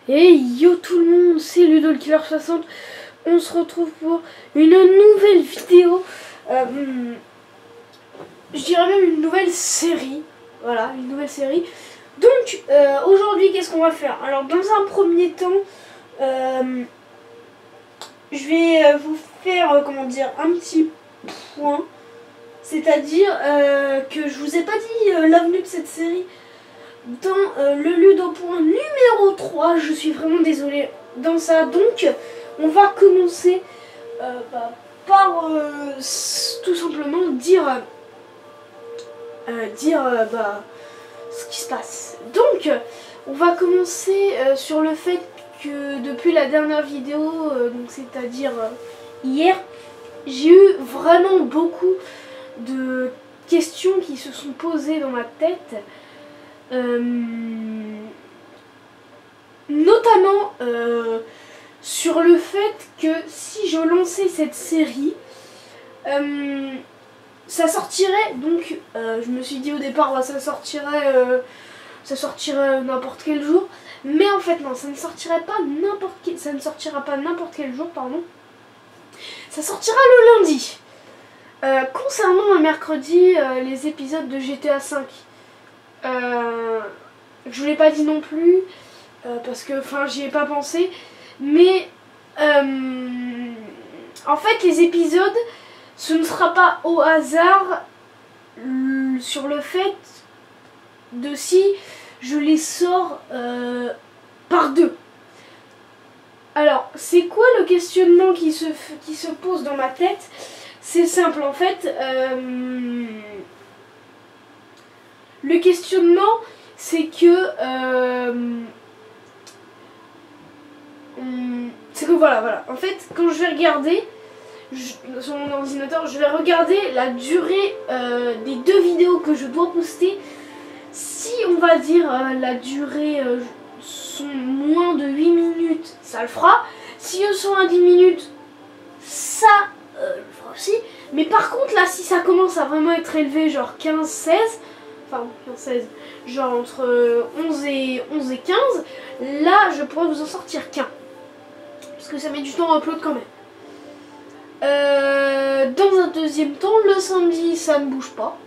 Et yo tout le monde, c'est LudoLeKiller60. On se retrouve pour une nouvelle vidéo. Je dirais même une nouvelle série. Voilà, une nouvelle série. Donc, aujourd'hui, qu'est-ce qu'on va faire? Alors, dans un premier temps, je vais vous faire, comment dire, un petit point. C'est-à-dire que je vous ai pas dit l'avenue de cette série dans le Ludo point numéro 3. Je suis vraiment désolée dans ça. Donc, on va commencer par tout simplement dire ce qui se passe. Donc, on va commencer sur le fait que depuis la dernière vidéo, donc c'est-à-dire hier, j'ai eu vraiment beaucoup de questions qui se sont posées dans ma tête, notamment sur le fait que si je lançais cette série, ça sortirait, donc je me suis dit au départ ça sortirait n'importe quel jour, mais en fait non, ça ne sortira pas n'importe quel jour, pardon. Ça sortira le lundi. Concernant un mercredi, les épisodes de GTA V, je vous l'ai pas dit non plus, parce que j'y ai pas pensé, mais en fait les épisodes, ce ne sera pas au hasard sur le fait de si je les sors par deux. Alors, c'est quoi le questionnement qui se pose dans ma tête? C'est simple en fait. Le questionnement, c'est que voilà. En fait, quand je vais regarder sur mon ordinateur, je vais regarder la durée des deux vidéos que je dois poster. Si on va dire la durée sont moins de 8 minutes, ça le fera. Si eux sont à 10 minutes, ça le fera aussi. Mais par contre là, si ça commence à vraiment être élevé, genre 15-16, genre entre 11 et 15, là je pourrais vous en sortir qu'un. Parce que ça met du temps à upload quand même. Dans un deuxième temps, le samedi ça ne bouge pas.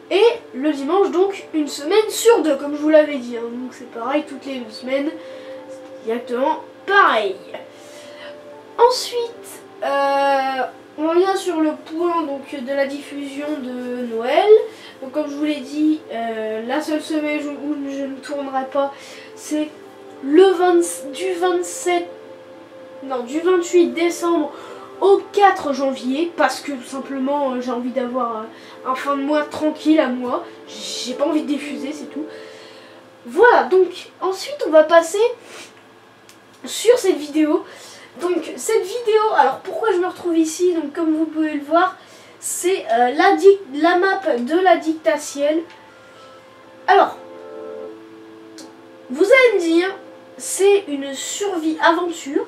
Et le dimanche, donc une semaine sur deux, comme je vous l'avais dit. Donc c'est pareil, toutes les 2 semaines, c'est exactement pareil. Ensuite, on revient sur le point donc, de la diffusion de Noël. Donc comme je vous l'ai dit, la seule semaine où je ne tournerai pas, c'est du 28 décembre au 4 janvier, parce que tout simplement j'ai envie d'avoir un fin de mois tranquille à moi. J'ai pas envie de diffuser, c'est tout. Voilà, donc ensuite on va passer sur cette vidéo. Donc cette vidéo, alors pourquoi je me retrouve ici? Donc comme vous pouvez le voir, c'est la map de la dictatielle. Alors, vous allez me dire, c'est une survie aventure,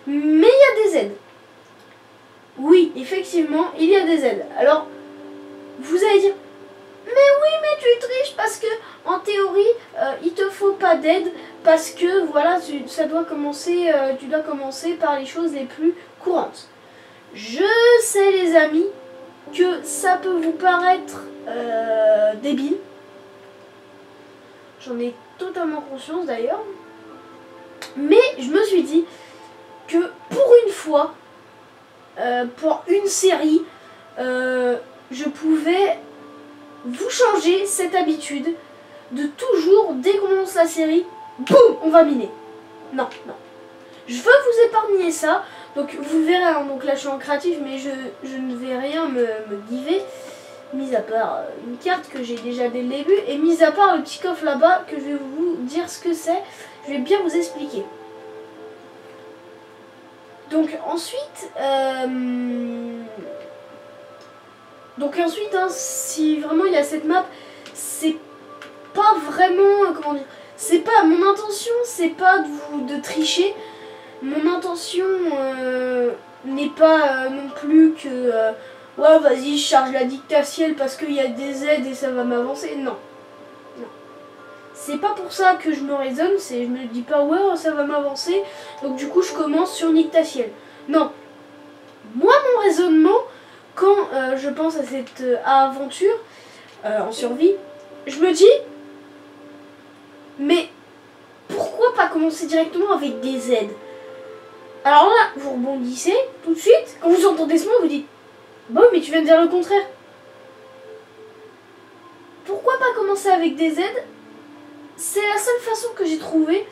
mais il y a des aides. Oui, effectivement, il y a des aides. Alors, vous allez dire, mais oui, mais tu triches parce que, en théorie, il te faut pas d'aide parce que, voilà, tu dois commencer par les choses les plus courantes. Je sais, les amis, que ça peut vous paraître débile. J'en ai totalement conscience d'ailleurs. Mais je me suis dit que pour une fois, pour une série, je pouvais vous changer cette habitude de toujours, dès qu'on lance la série, boum, on va miner. Non. Je veux vous épargner ça. Donc vous verrez, donc là je suis en créatif, mais je ne vais rien me giver, mis à part une carte que j'ai déjà dès le début, et mis à part le petit coffre là-bas, que je vais vous dire ce que c'est. Je vais bien vous expliquer. Donc ensuite, si vraiment il y a cette map, c'est pas vraiment, comment dire, c'est pas mon intention, c'est pas de tricher. Mon intention n'est pas non plus que ouais vas-y je charge la dictatielle parce qu'il y a des aides et ça va m'avancer. Non. c'est pas pour ça que je me raisonne, je me dis pas ouais ça va m'avancer, donc du coup je commence sur Nique ta ciel. Non, moi mon raisonnement quand je pense à cette aventure en survie, je me dis mais pourquoi pas commencer directement avec des aides? Alors là vous rebondissez tout de suite, quand vous entendez ce mot vous dites bon mais tu viens de dire le contraire. Pourquoi pas commencer avec des aides? C'est la seule façon que j'ai trouvé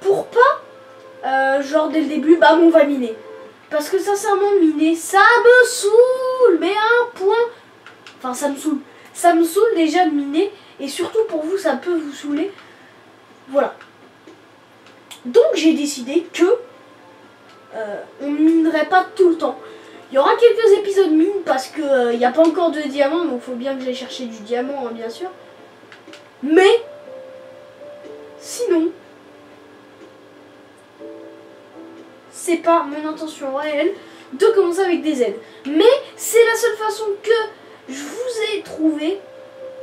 pour pas, genre dès le début, bam on va miner. Parce que sincèrement miner, ça me saoule, mais à un point. Enfin ça me saoule. Ça me saoule déjà de miner, et surtout pour vous ça peut vous saouler. Voilà. Donc j'ai décidé que on ne minerait pas tout le temps. Il y aura quelques épisodes mine parce que il n'y a pas encore de diamant, donc il faut bien que j'aille chercher du diamant, hein, bien sûr. Mais sinon, c'est pas mon intention réelle de commencer avec des aides. Mais c'est la seule façon que je vous ai trouvé.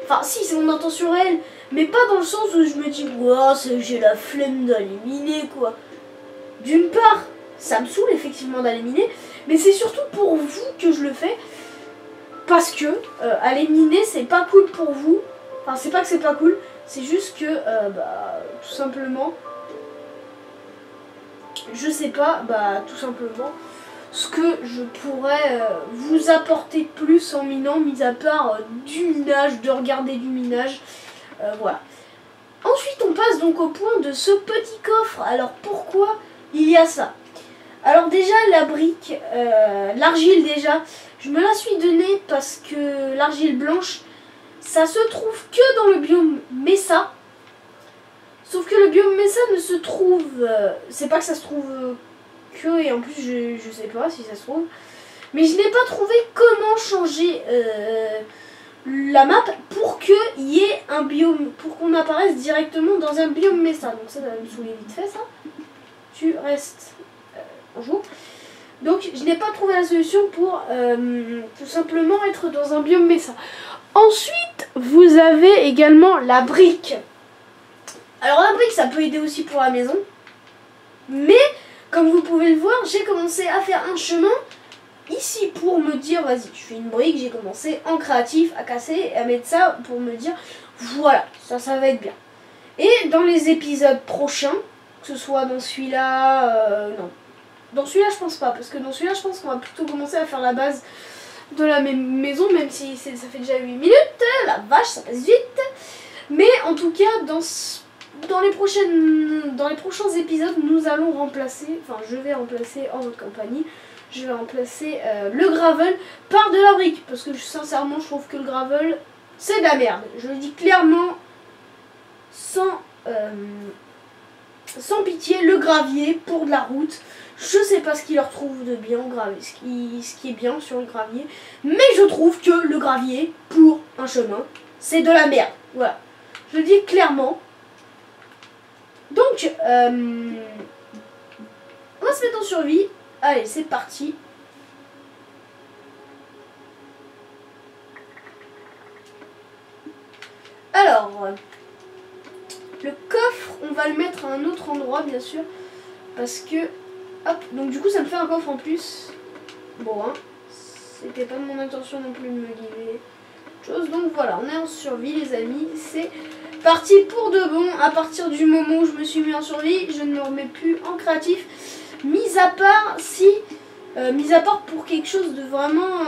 Enfin, si, c'est mon intention réelle, mais pas dans le sens où je me dis, wow, j'ai la flemme d'aller miner, quoi. D'une part, ça me saoule effectivement d'aller miner, mais c'est surtout pour vous que je le fais. Parce que aller miner, c'est pas cool pour vous. Enfin, c'est pas que c'est pas cool, c'est juste que, tout simplement, je sais pas, tout simplement, ce que je pourrais vous apporter plus en minant, mis à part du minage, de regarder du minage, voilà. Ensuite, on passe donc au point de ce petit coffre. Alors, pourquoi il y a ça? Alors déjà, la brique, l'argile déjà, je me la suis donnée parce que l'argile blanche, ça se trouve que dans le biome Mesa. Sauf que le biome Mesa ne se trouve... c'est pas que ça se trouve que, et en plus je sais pas si ça se trouve. Mais je n'ai pas trouvé comment changer la map pour qu'il y ait un biome, pour qu'on apparaisse directement dans un biome Mesa. Donc ça va me saouler vite fait ça. Tu restes en joue. Donc je n'ai pas trouvé la solution pour tout simplement être dans un biome Mesa. Ensuite, vous avez également la brique. Alors la brique, ça peut aider aussi pour la maison. Mais, comme vous pouvez le voir, j'ai commencé à faire un chemin ici pour me dire, vas-y, je fais une brique. J'ai commencé en créatif à casser et à mettre ça pour me dire, voilà, ça va être bien. Et dans les épisodes prochains, que ce soit dans celui-là, non. Dans celui-là, je pense pas, parce que dans celui-là, je pense qu'on va plutôt commencer à faire la base de la maison, même si ça fait déjà 8 minutes, la vache, ça passe vite. Mais en tout cas, dans les prochains épisodes, nous allons remplacer, enfin je vais remplacer en votre compagnie, je vais remplacer le gravel par de la brique. Parce que sincèrement, je trouve que le gravel, c'est de la merde. Je le dis clairement, sans pitié, le gravier pour de la route. Je sais pas ce qu'il leur trouve de bien au gravier, ce qui est bien sur le gravier, mais je trouve que le gravier pour un chemin, c'est de la merde. Voilà, je le dis clairement. Donc, on va se mettre en survie. Allez, c'est parti. Alors, le coffre, on va le mettre à un autre endroit, bien sûr, parce que... Hop, donc du coup ça me fait un coffre en plus. Bon, hein, c'était pas mon intention non plus de me guider chose. Donc voilà, on est en survie les amis. C'est parti pour de bon. À partir du moment où je me suis mis en survie, je ne me remets plus en créatif. Mis à part pour quelque chose de vraiment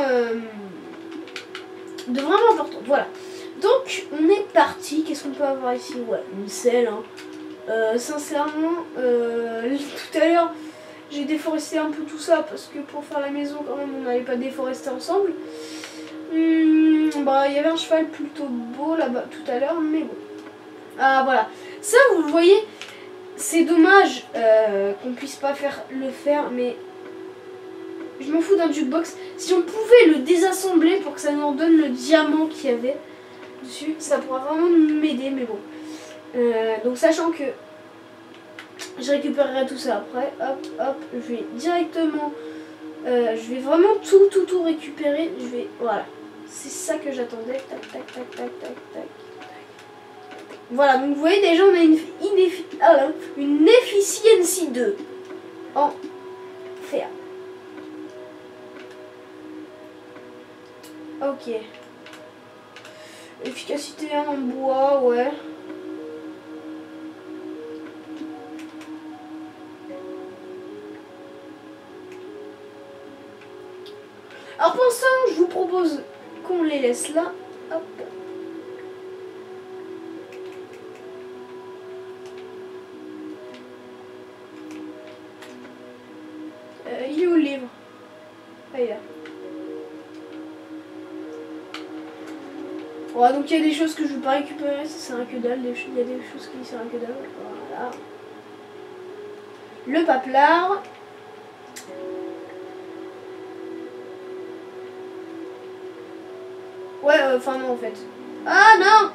important. Voilà. Donc on est parti. Qu'est-ce qu'on peut avoir ici? Ouais, une selle. Hein. Sincèrement, tout à l'heure, j'ai déforesté un peu tout ça parce que pour faire la maison quand même on n'allait pas déforester ensemble. Il y avait un cheval plutôt beau là-bas tout à l'heure, mais bon. Ah voilà. Ça vous le voyez, c'est dommage qu'on puisse pas le faire, mais je m'en fous d'un jukebox. Si on pouvait le désassembler pour que ça nous donne le diamant qu'il y avait dessus, ça pourrait vraiment m'aider, mais bon. Donc sachant que je récupérerai tout ça après, hop, hop, je vais directement, je vais vraiment tout récupérer, voilà, c'est ça que j'attendais, tac, tac, tac, tac, tac, tac, Voilà, donc vous voyez déjà on a une efficiency 2 en fer. Ok. Efficacité 1 en bois, ouais. Alors pour l'instant, je vous propose qu'on les laisse là. Hop. Il est où le livre? Ah, il est là. Ouais, donc il y a des choses que je ne veux pas récupérer, ça sert à que dalle. Il y a des choses qui servent à que dalle. Voilà. Le paplard. Ouais, enfin non en fait. Ah non!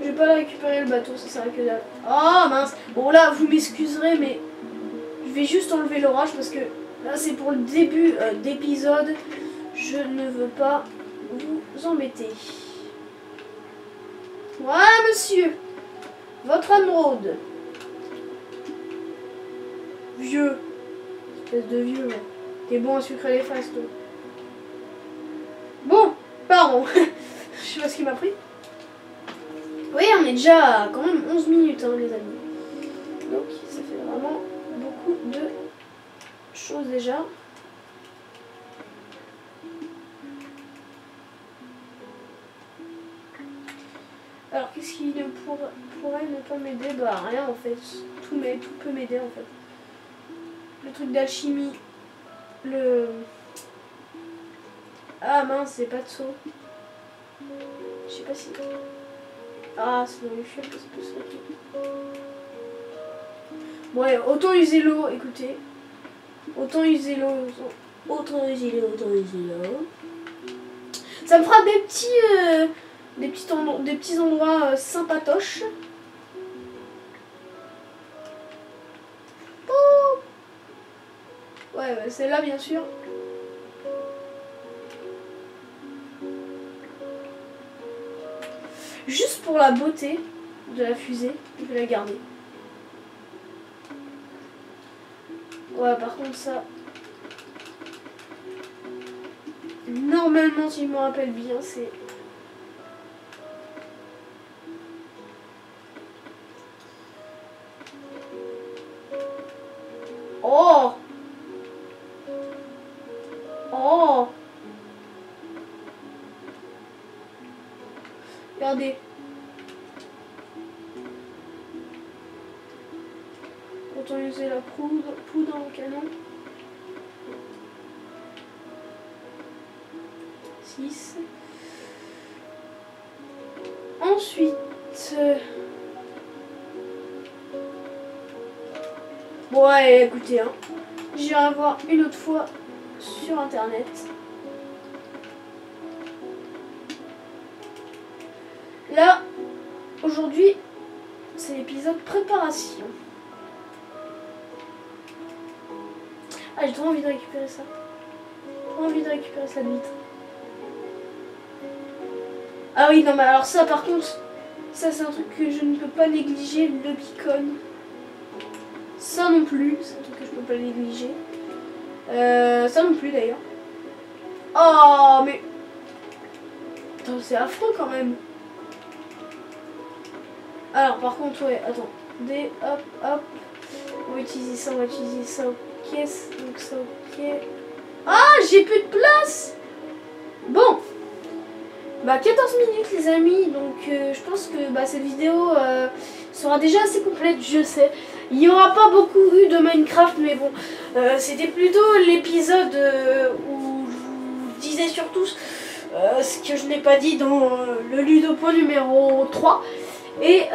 Je vais pas récupérer le bateau, ça sert à que dalle. Oh mince! Bon là, vous m'excuserez, mais je vais juste enlever l'orage parce que là c'est pour le début d'épisode. Je ne veux pas vous embêter. Voilà monsieur! Votre Emeraude. Vieux. Espèce de vieux, ouais. T'es bon à sucrer les fraises, toi. Bon, pardon. Je sais pas ce qui m'a pris. Oui, on est déjà à quand même 11 minutes, hein, les amis. Donc, ça fait vraiment beaucoup de choses déjà. Alors, qu'est-ce qui ne pourrait ne pas m'aider? Bah, rien en fait. Tout peut m'aider en fait. Le truc d'alchimie. Ah mince, c'est pas de saut. Je sais pas si... Ah, c'est dans les fioles que ça peut sauter. Ouais, autant user l'eau, écoutez. Autant user l'eau. Ça me fera des petits endroits sympatoches. Ouais, c'est là bien sûr. Juste pour la beauté de la fusée, je vais la garder. Ouais, par contre ça... Normalement, si je me rappelle bien, c'est... Oh! Oh! Regardez. Autant user la poudre dans le canon. 6. Ensuite... Bon, ouais, écoutez, hein. J'irai voir une autre fois sur internet. Là, aujourd'hui, c'est l'épisode préparation. Ah, j'ai trop envie de récupérer ça. Trop envie de récupérer cette vitre. Ah oui, non, mais alors ça, par contre, ça, c'est un truc que je ne peux pas négliger, le beacon. Ça non plus, c'est un truc que je peux pas négliger. Ça non plus, d'ailleurs. Oh, mais... Attends, c'est affreux, quand même. Alors, par contre, ouais, attends. Hop, hop. On va utiliser ça, ok. Donc ça, ok. Ah, j'ai plus de place. Bon. Bah, 14 minutes, les amis. Donc, je pense que cette vidéo sera déjà assez complète, je sais. Il n'y aura pas beaucoup eu de Minecraft, mais bon. C'était plutôt l'épisode où je vous disais surtout ce que je n'ai pas dit dans le Ludopoint numéro 3. Et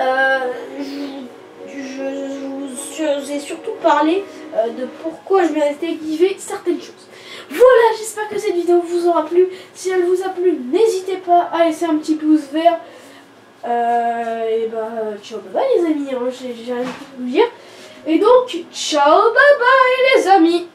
je vous ai surtout parlé de pourquoi je m'étais activé certaines choses. Voilà, j'espère que cette vidéo vous aura plu. Si elle vous a plu, n'hésitez pas à laisser un petit pouce vert. Et bah, ciao, bye bye les amis, hein, j'ai rien à vous dire. Et donc, ciao, bye bye les amis.